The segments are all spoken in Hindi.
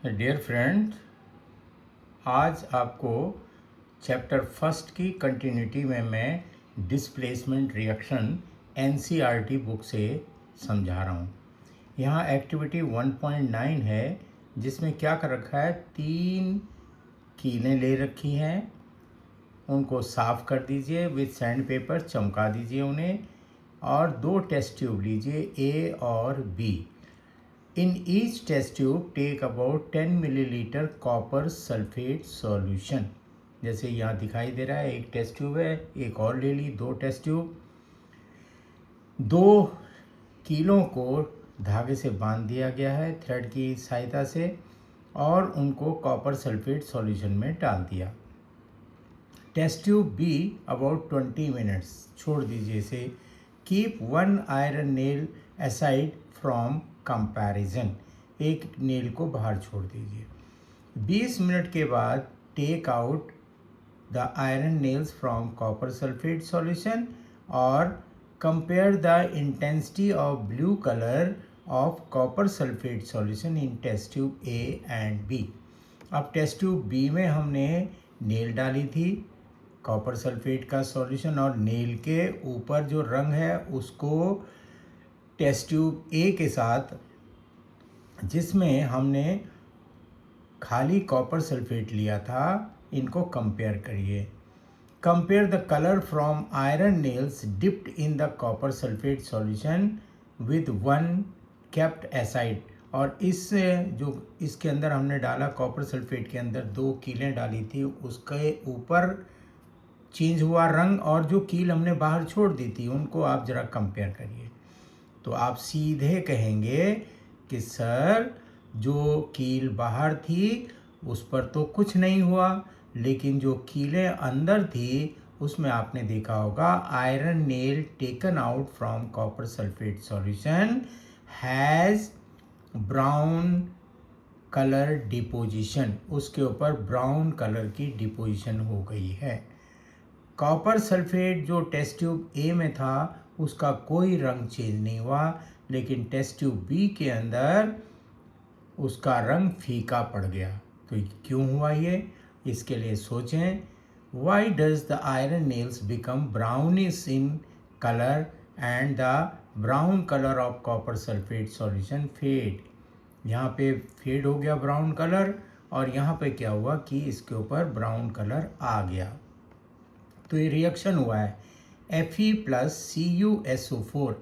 डियर फ्रेंड, आज आपको चैप्टर फर्स्ट की कंटिन्यूटी में मैं डिस्प्लेसमेंट रिएक्शन एनसीईआरटी बुक से समझा रहा हूँ। यहाँ एक्टिविटी 1.9 है, जिसमें क्या कर रखा है, 3 कीलें ले रखी हैं। उनको साफ़ कर दीजिए विथ सैंड पेपर, चमका दीजिए उन्हें, और 2 टेस्ट ट्यूब लीजिए, ए और B. In each test tube take about 10 milliliter copper sulfate solution। जैसे यहाँ दिखाई दे रहा है, एक टेस्ट ट्यूब है, एक और ले ली, 2 टेस्ट ट्यूब। 2 कीलों को धागे से बांध दिया गया है थ्रेड की सहायता से, और उनको कॉपर सल्फेट सॉल्यूशन में डाल दिया। Test tube B about 20 minutes छोड़ दीजिए इसे। Keep 1 iron nail aside from comparison, एक नेल को बाहर छोड़ दीजिए। 20 मिनट के बाद take out the iron nails from copper sulphate solution और compare the intensity of blue colour of copper sulphate solution in test tube A and B. अब टेस्ट ट्यूब बी में हमने नेल डाली थी कॉपर सल्फेट का सॉल्यूशन, और नेल के ऊपर जो रंग है उसको टेस्ट ट्यूब ए के साथ, जिसमें हमने खाली कॉपर सल्फेट लिया था, इनको कंपेयर करिए। Compare the colour from iron nails dipped in the copper sulphate solution with 1 kept aside. और इस जो इसके अंदर हमने डाला, कॉपर सल्फेट के अंदर 2 कीलें डाली थी, उसके ऊपर चेंज हुआ रंग, और जो कील हमने बाहर छोड़ दी थी उनको आप ज़रा कंपेयर करिए। तो आप सीधे कहेंगे कि सर, जो कील बाहर थी उस पर तो कुछ नहीं हुआ, लेकिन जो कीलें अंदर थी उसमें आपने देखा होगा iron nail taken out from copper sulphate solution has brown colour deposition, उसके ऊपर ब्राउन कलर की डिपोजिशन हो गई है। कॉपर सल्फेट जो टेस्ट ट्यूब ए में था उसका कोई रंग चेंज नहीं हुआ, लेकिन टेस्ट ट्यूब बी के अंदर उसका रंग फीका पड़ गया। तो क्यों हुआ ये, इसके लिए सोचें। Why does the iron nails become brownish in colour and the brown colour of copper sulphate solution fade. यहाँ पे फेड हो गया ब्राउन कलर, और यहाँ पे क्या हुआ कि इसके ऊपर ब्राउन कलर आ गया। तो ये रिएक्शन हुआ है Fe plus CuSO4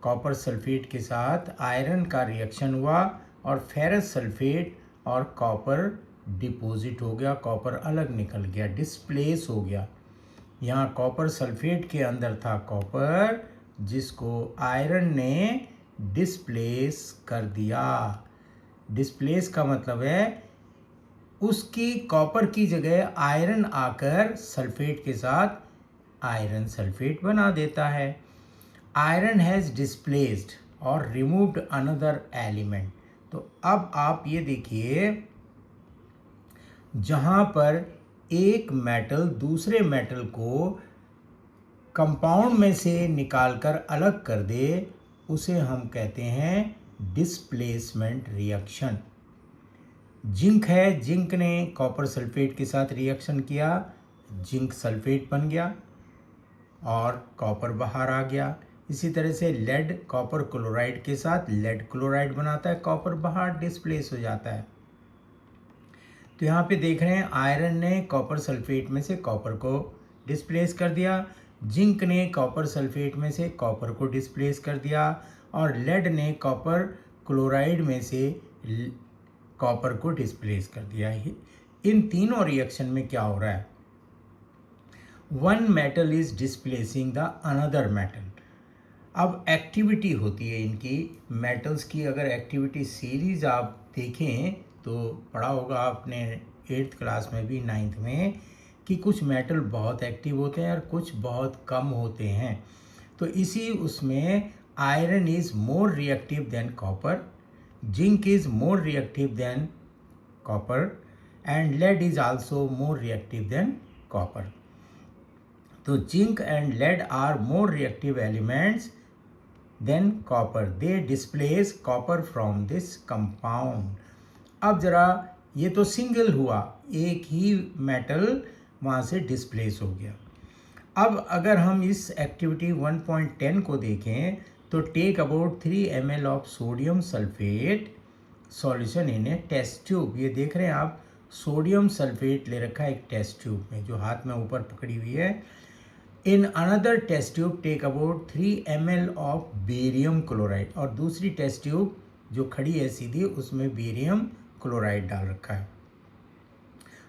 copper sulphate के साथ आयरन का रिएक्शन हुआ, और फेरस सल्फेट और कॉपर डिपॉजिट हो गया, कॉपर अलग निकल गया, डिस्प्लेस हो गया। यहाँ कॉपर सल्फेट के अंदर था कॉपर, जिसको आयरन ने डिस्प्लेस कर दिया। डिस्प्लेस का मतलब है उसकी कॉपर की जगह आयरन आकर सल्फेट के साथ आयरन सल्फेट बना देता है। आयरन हैज़ डिस्प्लेस्ड और रिमूव्ड अनदर एलिमेंट। तो अब आप ये देखिए, जहाँ पर एक मेटल दूसरे मेटल को कंपाउंड में से निकालकर अलग कर दे, उसे हम कहते हैं डिस्प्लेसमेंट रिएक्शन। जिंक है, जिंक ने कॉपर सल्फेट के साथ रिएक्शन किया, जिंक सल्फेट बन गया और कॉपर बाहर आ गया। इसी तरह से लेड कॉपर क्लोराइड के साथ लेड क्लोराइड बनाता है, कॉपर बाहर डिस्प्लेस हो जाता है। तो यहाँ पे देख रहे हैं, आयरन ने कॉपर सल्फेट में से कॉपर को डिस्प्लेस कर दिया, जिंक ने कॉपर सल्फेट में से कॉपर को डिस्प्लेस कर दिया, और लेड ने कॉपर क्लोराइड में से कॉपर को डिस्प्लेस कर दिया। इन तीनों रिएक्शन में क्या हो रहा है, one metal is displacing the another metal. अब एक्टिविटी होती है इनकी मेटल्स की। अगर एक्टिविटी सीरीज आप देखें तो पढ़ा होगा आपने 8th क्लास में भी, 9th में, कि कुछ मेटल बहुत एक्टिव होते हैं और कुछ बहुत कम होते हैं। तो इसी उसमें iron is more reactive than copper, zinc is more reactive than copper, and lead is also more reactive than copper. तो zinc and lead are more reactive elements than copper, they displace copper from this compound. अब जरा ये तो सिंगल हुआ, एक ही मेटल वहाँ से डिस्प्लेस हो गया। अब अगर हम इस एक्टिविटी 1.10 को देखें तो take about 3 ml of sodium sulphate solution in a test tube. ये देख रहे हैं आप, सोडियम सल्फेट ले रखा है एक टेस्ट ट्यूब में जो हाथ में ऊपर पकड़ी हुई है। In another test tube take about 3 ml of barium chloride, और दूसरी टेस्ट ट्यूब जो खड़ी है सीधी उसमें बेरियम क्लोराइड डाल रखा है।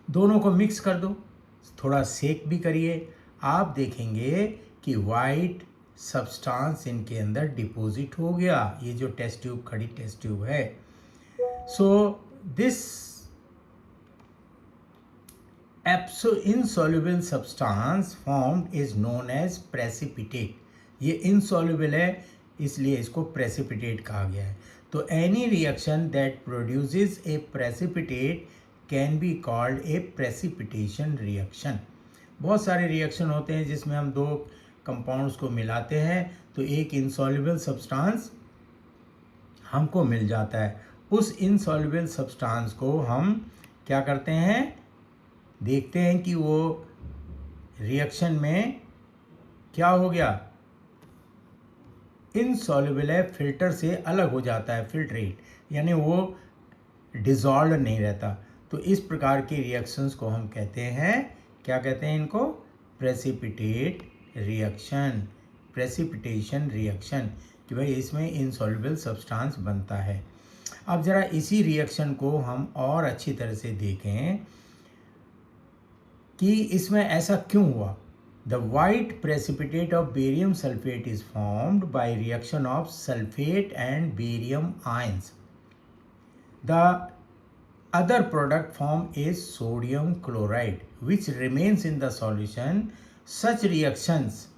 दोनों को मिक्स कर दो, थोड़ा सेक भी करिए, आप देखेंगे कि वाइट सब्सटेंस इनके अंदर डिपॉजिट हो गया। ये जो टेस्ट ट्यूब खड़ी टेस्ट ट्यूब है, so this insoluble substance formed is known as precipitate। ये insoluble है इसलिए इसको precipitate कहा गया है। तो any reaction that produces a precipitate can be called a precipitation reaction। बहुत सारे रिएक्शन होते हैं जिसमें हम दो कंपाउंड्स को मिलाते हैं तो एक insoluble substance हमको मिल जाता है। उस insoluble substance को हम क्या करते हैं, देखते हैं कि वो रिएक्शन में क्या हो गया, इनसॉल्युबल है, फिल्टर से अलग हो जाता है, फिल्ट्रेट, यानी वो डिसॉल्व नहीं रहता। तो इस प्रकार के रिएक्शंस को हम कहते हैं, क्या कहते हैं इनको, प्रेसिपिटेट रिएक्शन, प्रेसिपिटेशन रिएक्शन, कि भाई इसमें इनसॉल्युबल सब्सटेंस बनता है। अब ज़रा इसी रिएक्शन को हम और अच्छी तरह से देखें कि इसमें ऐसा क्यों हुआ। The white precipitate of barium sulphate is formed by reaction of sulphate and barium ions. The other product form is sodium chloride which remains in the solution। such reactions,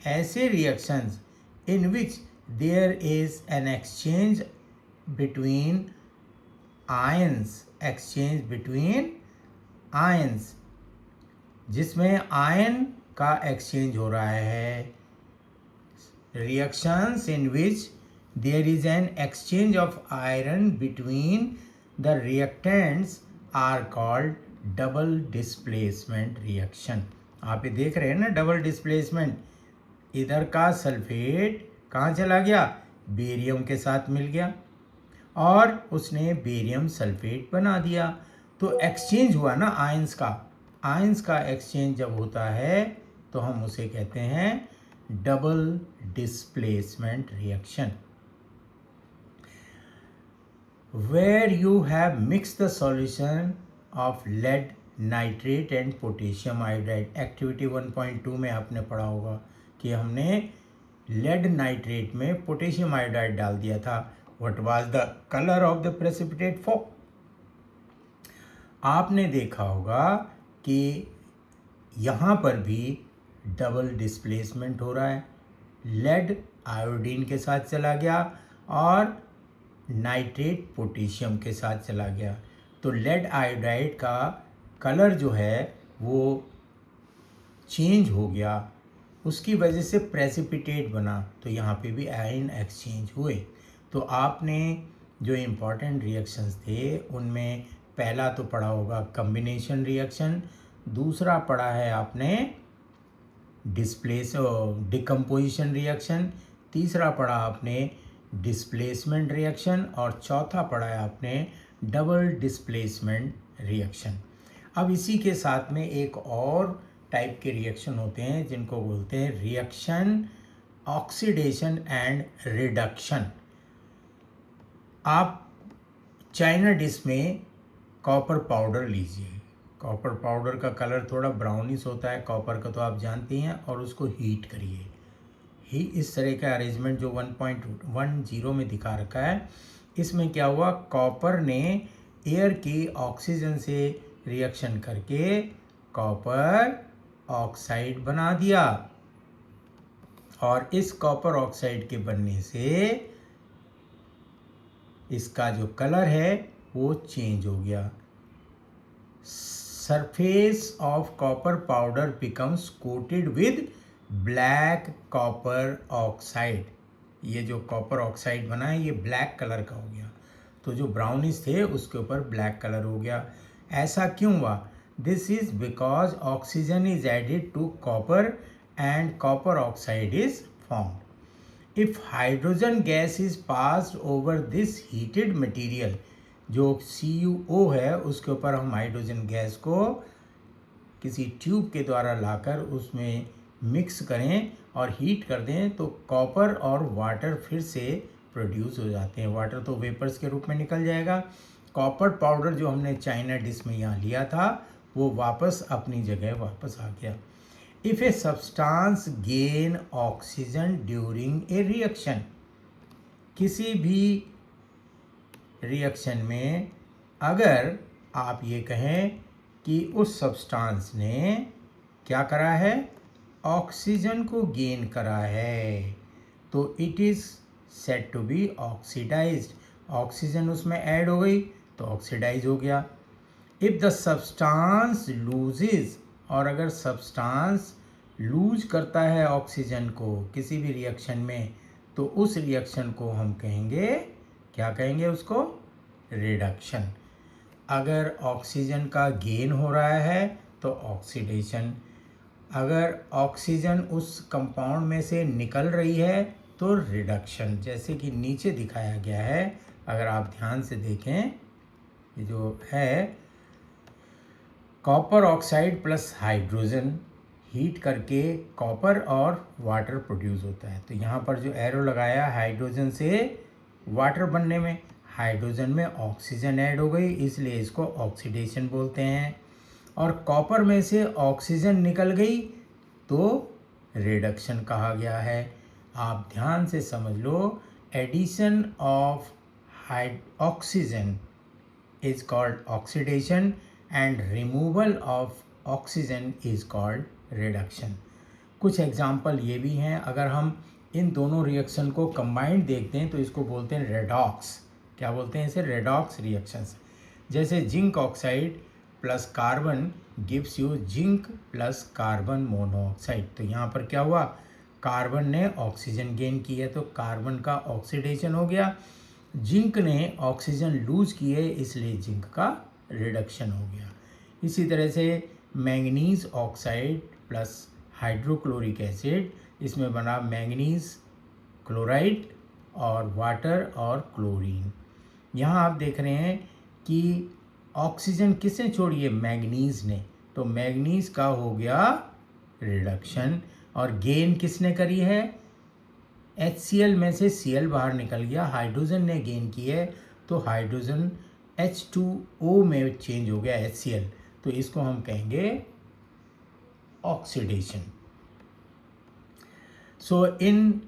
ऐसे reactions in which there is an exchange between ions, जिसमें आयन का एक्सचेंज हो रहा है, reactions in which there is an exchange of iron between the reactants are called double displacement reaction। आप ये देख रहे हैं ना, डबल डिस्प्लेसमेंट, इधर का सल्फेट कहाँ चला गया, बेरियम के साथ मिल गया और उसने बेरियम सल्फेट बना दिया। तो एक्सचेंज हुआ ना आयंस का एक्सचेंज जब होता है तो हम उसे कहते हैं double displacement reaction. where you have mixed the solution of lead nitrate and potassium iodide। Activity 1.2 में आपने पढ़ा होगा कि हमने lead nitrate में पोटेशियम आयोडाइड डाल दिया था। what was the color of the precipitate for। आपने देखा होगा कि यहाँ पर भी डबल डिस्प्लेसमेंट हो रहा है, लेड आयोडीन के साथ चला गया और नाइट्रेट पोटेशियम के साथ चला गया। तो लेड आयोडाइड का कलर जो है वो चेंज हो गया, उसकी वजह से प्रेसिपिटेट बना। तो यहाँ पे भी आयन एक्सचेंज हुए। तो आपने जो इम्पॉर्टेंट रिएक्शंस थे उनमें पहला तो पढ़ा होगा कम्बिनेशन रिएक्शन, दूसरा पढ़ा है आपने डिकम्पोजिशन रिएक्शन, तीसरा पढ़ा आपने डिस्प्लेसमेंट रिएक्शन और चौथा पढ़ा है आपने डबल डिस्प्लेसमेंट रिएक्शन। अब इसी के साथ में एक और टाइप के रिएक्शन होते हैं जिनको बोलते हैं रिएक्शन ऑक्सीडेशन एंड रिडक्शन। आप चाइना डिश में कॉपर पाउडर लीजिए, कॉपर पाउडर का कलर थोड़ा ब्राउनिश होता है, कॉपर का तो आप जानते हैं, और उसको हीट करिए। ही इस तरह का अरेंजमेंट जो 1.10 में दिखा रखा है, इसमें क्या हुआ, कॉपर ने एयर की ऑक्सीजन से रिएक्शन करके कॉपर ऑक्साइड बना दिया और इस कॉपर ऑक्साइड के बनने से इसका जो कलर है वो चेंज हो गया। Surface of copper powder becomes coated with black copper oxide. ये जो कॉपर ऑक्साइड बना है ये ब्लैक कलर का हो गया। तो जो ब्राउनिश थे उसके ऊपर ब्लैक कलर हो गया। ऐसा क्यों हुआ? This is because oxygen is added to copper and copper oxide is formed. If hydrogen gas is passed over this heated material, जो CuO है उसके ऊपर हम हाइड्रोजन गैस को किसी ट्यूब के द्वारा लाकर उसमें मिक्स करें और हीट कर दें तो कॉपर और वाटर फिर से प्रोड्यूस हो जाते हैं। वाटर तो वेपर्स के रूप में निकल जाएगा। कॉपर पाउडर जो हमने चाइना डिश में यहाँ लिया था वो वापस अपनी जगह वापस आ गया। If a substance gain oxygen during a reaction, किसी भी रिएक्शन में अगर आप ये कहें कि उस सब्सटेंस ने क्या करा है, ऑक्सीजन को गेन करा है, तो it is said to be oxidised. Oxygen उसमें ऐड हो गई तो ऑक्सीडाइज हो गया। इफ़ द सब्सटेंस लूजेज, और अगर सब्सटेंस लूज करता है ऑक्सीजन को किसी भी रिएक्शन में, तो उस रिएक्शन को हम कहेंगे, क्या कहेंगे उसको, रिडक्शन। अगर ऑक्सीजन का गेन हो रहा है तो ऑक्सीडेशन। अगर ऑक्सीजन उस कंपाउंड में से निकल रही है तो रिडक्शन। जैसे कि नीचे दिखाया गया है, अगर आप ध्यान से देखें, ये जो है copper oxide plus hydrogen heat करके कॉपर और वाटर प्रोड्यूस होता है। तो यहाँ पर जो एरो लगाया हाइड्रोजन से वाटर बनने में, हाइड्रोजन में ऑक्सीजन ऐड हो गई इसलिए इसको ऑक्सीडेशन बोलते हैं। और कॉपर में से ऑक्सीजन निकल गई तो रिडक्शन कहा गया है। आप ध्यान से समझ लो, addition of oxygen is called oxidation and removal of oxygen is called reduction। कुछ एग्जाम्पल ये भी हैं। अगर हम इन दोनों रिएक्शन को कंबाइंड देखते हैं तो इसको बोलते हैं रेडॉक्स। क्या बोलते हैं इसे? Redox reactions. जैसे zinc oxide plus carbon gives you zinc plus carbon monoxide. तो यहाँ पर क्या हुआ, कार्बन ने ऑक्सीजन गेन की है तो कार्बन का ऑक्सीडेशन हो गया। जिंक ने ऑक्सीजन लूज की है इसलिए जिंक का रिडक्शन हो गया। इसी तरह से manganese oxide plus hydrochloric acid, इसमें बना मैंगनीज क्लोराइड और वाटर और क्लोरीन। यहाँ आप देख रहे हैं कि ऑक्सीजन किसने छोड़ी है, मैंगनीज ने, तो मैंगनीज का हो गया रिडक्शन। और गेन किसने करी है, HCl में से Cl बाहर निकल गया, हाइड्रोजन ने गेन की है तो हाइड्रोजन H2O में चेंज हो गया HCl, तो इसको हम कहेंगे ऑक्सीडेशन। सो इन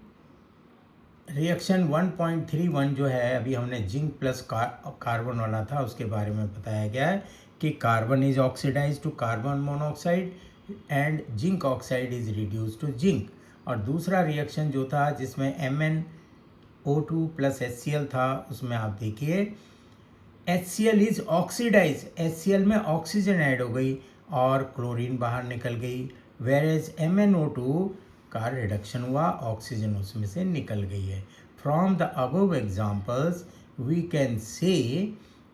रिएक्शन 1.31 जो है, अभी हमने जिंक प्लस कार्बन वाला था उसके बारे में बताया गया है कि carbon is oxidise to carbon monoxide and zinc oxide is reduce to zinc. और दूसरा रिएक्शन जो था जिसमें MnO2 प्लस HCl था, उसमें आप देखिए HCl इज ऑक्सीडाइज, HCl में ऑक्सीजन ऐड हो गई और क्लोरीन बाहर निकल गई, वेरेज MnO2 का रिडक्शन हुआ, ऑक्सीजन उसमें से निकल गई है। From the above examples we can say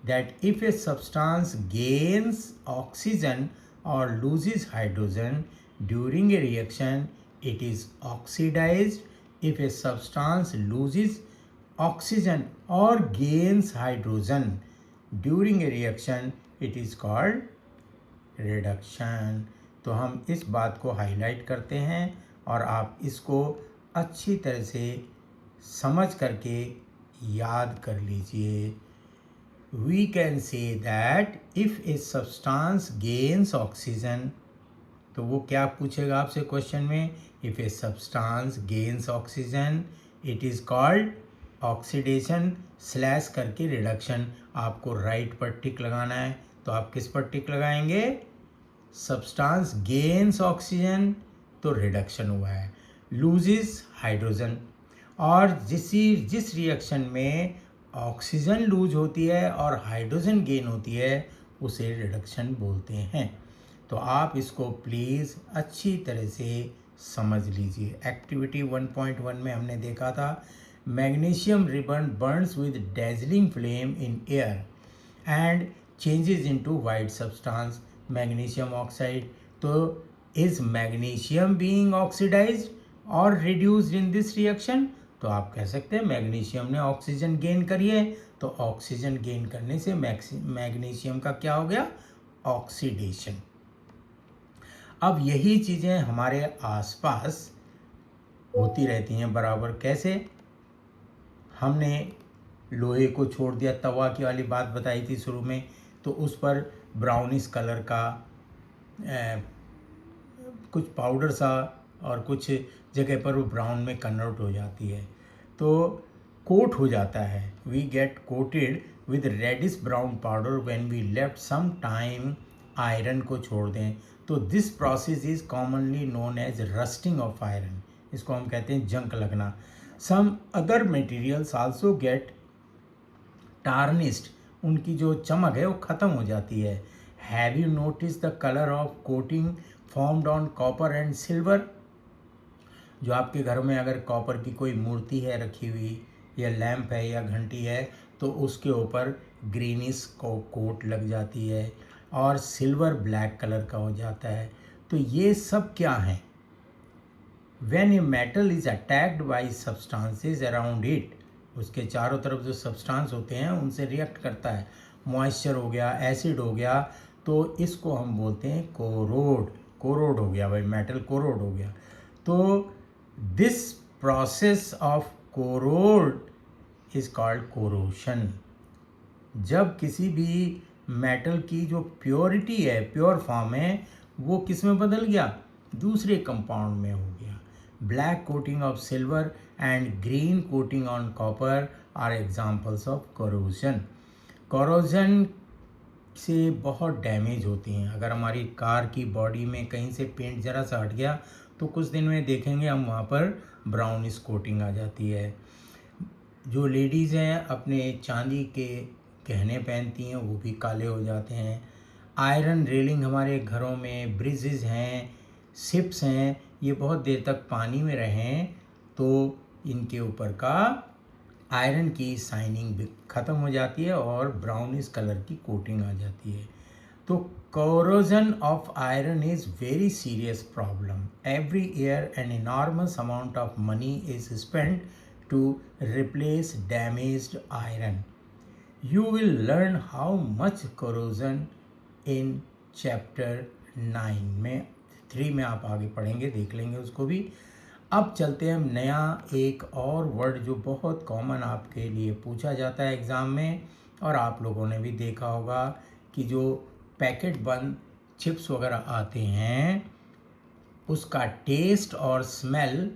that if a substance gains oxygen और loses hydrogen during a reaction it is oxidized. If a substance loses oxygen or gains hydrogen during a reaction, it is called reduction। तो हम इस बात को हाईलाइट करते हैं और आप इसको अच्छी तरह से समझ करके याद कर लीजिए। We can say that if a substance gains oxygen, तो वो क्या पूछेगा आपसे क्वेश्चन में, if a substance gains oxygen it is called oxidation slash करके रिडक्शन। आपको राइट पर टिक लगाना है तो आप किस पर टिक लगाएंगे, सब्सटेंस गेन्स ऑक्सीजन तो रिडक्शन हुआ है, लूजेस हाइड्रोजन। और जिस रिएक्शन में ऑक्सीजन लूज होती है और हाइड्रोजन गेन होती है उसे रिडक्शन बोलते हैं। तो आप इसको प्लीज़ अच्छी तरह से समझ लीजिए। एक्टिविटी 1.1 में हमने देखा था magnesium ribbon burns with dazzling flame in air and changes into white substance, magnesium oxide. तो is magnesium being oxidized or reduced in this reaction? तो आप कह सकते हैं मैग्नीशियम ने ऑक्सीजन गेन करी है, तो ऑक्सीजन गेन करने से मैग्नीशियम का क्या हो गया? ऑक्सीडेशन। अब यही चीज़ें हमारे आसपास होती रहती हैं बराबर। कैसे? हमने लोहे को छोड़ दिया, तवा की वाली बात बताई थी शुरू में, तो उस पर ब्राउनिश कलर का कुछ पाउडर सा और कुछ जगह पर वो ब्राउन में कन्वर्ट हो जाती है, तो कोट हो जाता है। We get coated with reddish brown powder when we left some time iron को छोड़ दें, तो this process is commonly known as rusting of iron. इसको हम कहते हैं जंक लगना। Some other materials also get tarnished, उनकी जो चमक है वो ख़त्म हो जाती है। Have you notice the colour of coating formed on copper and silver? जो आपके घर में अगर कॉपर की कोई मूर्ति है रखी हुई, या लैंप है या घंटी है, तो उसके ऊपर ग्रीनिश को कोट लग जाती है और सिल्वर ब्लैक कलर का हो जाता है। तो ये सब क्या हैं? When a metal is attacked by substances around it, उसके चारों तरफ जो सब्सटेंस होते हैं उनसे रिएक्ट करता है, मॉइस्चर हो गया, एसिड हो गया, तो इसको हम बोलते हैं कोरोड। कोरोड हो गया भाई, मेटल कोरोड हो गया। तो this process of corrode is called corrosion. जब किसी भी मेटल की जो प्योरिटी है, प्योर फॉर्म है, वो किस में बदल गया? दूसरे कंपाउंड में हो गया। Black coating of silver and green coating on copper are examples of corrosion. Corrosion से बहुत डैमेज होती हैं। अगर हमारी कार की बॉडी में कहीं से पेंट ज़रा सा हट गया, तो कुछ दिन में देखेंगे हम वहाँ पर ब्राउनिश कोटिंग आ जाती है। जो लेडीज़ हैं अपने चांदी के गहने पहनती हैं, वो भी काले हो जाते हैं। आयरन रेलिंग हमारे घरों में, ब्रिजेज हैं, शिप्स हैं, ये बहुत देर तक पानी में रहें तो इनके ऊपर का आयरन की शाइनिंग ख़त्म हो जाती है और ब्राउनिश कलर की कोटिंग आ जाती है। तो corrosion of iron is very serious problem. Every year an enormous amount of money is spent to replace damaged iron. You will learn how much corrosion in chapter 9 में 3 में आप आगे पढ़ेंगे, देख लेंगे उसको भी। अब चलते हैं हम नया एक और वर्ड जो बहुत कॉमन आपके लिए पूछा जाता है एग्ज़ाम में, और आप लोगों ने भी देखा होगा कि जो पैकेट बंद चिप्स वगैरह आते हैं उसका टेस्ट और स्मेल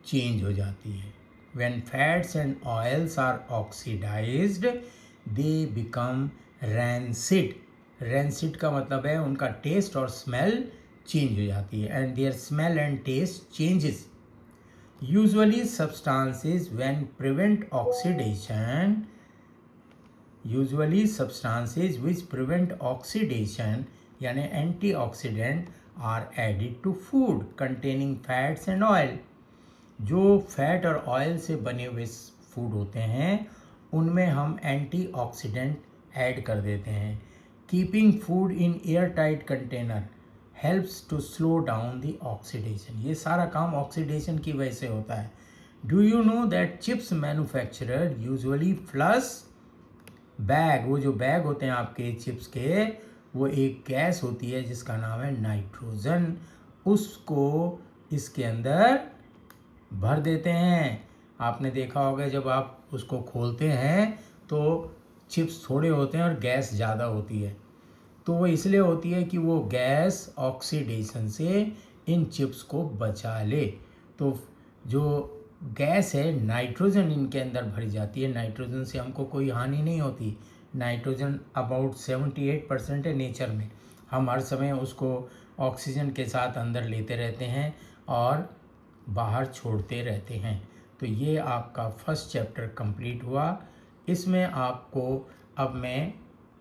चेंज हो जाती है। When fats and oils are oxidized, they become rancid. Rancid का मतलब है उनका टेस्ट और स्मेल चेंज हो जाती है, and their smell and taste changes. Usually substances which prevent oxidation यानी antioxidant are added to food containing fats and oil. जो फैट और ऑयल से बने हुए फूड होते हैं उनमें हम एंटीऑक्सीडेंट ऐड कर देते हैं। Keeping food in air tight container helps to slow down the oxidation. ये सारा काम ऑक्सीडेशन की वजह से होता है। Do you know that chips manufacturer usually flush bag, वो जो बैग होते हैं आपके चिप्स के, वो एक गैस होती है जिसका नाम है नाइट्रोजन, उसको इसके अंदर भर देते हैं। आपने देखा होगा जब आप उसको खोलते हैं तो चिप्स थोड़े होते हैं और गैस ज़्यादा होती है, तो वो इसलिए होती है कि वो गैस ऑक्सीडेशन से इन चिप्स को बचा ले। तो जो गैस है नाइट्रोजन इनके अंदर भरी जाती है। नाइट्रोजन से हमको कोई हानि नहीं होती। नाइट्रोजन अबाउट 78% है नेचर में। हम हर समय उसको ऑक्सीजन के साथ अंदर लेते रहते हैं और बाहर छोड़ते रहते हैं। तो ये आपका फर्स्ट चैप्टर कंप्लीट हुआ। इसमें आपको अब मैं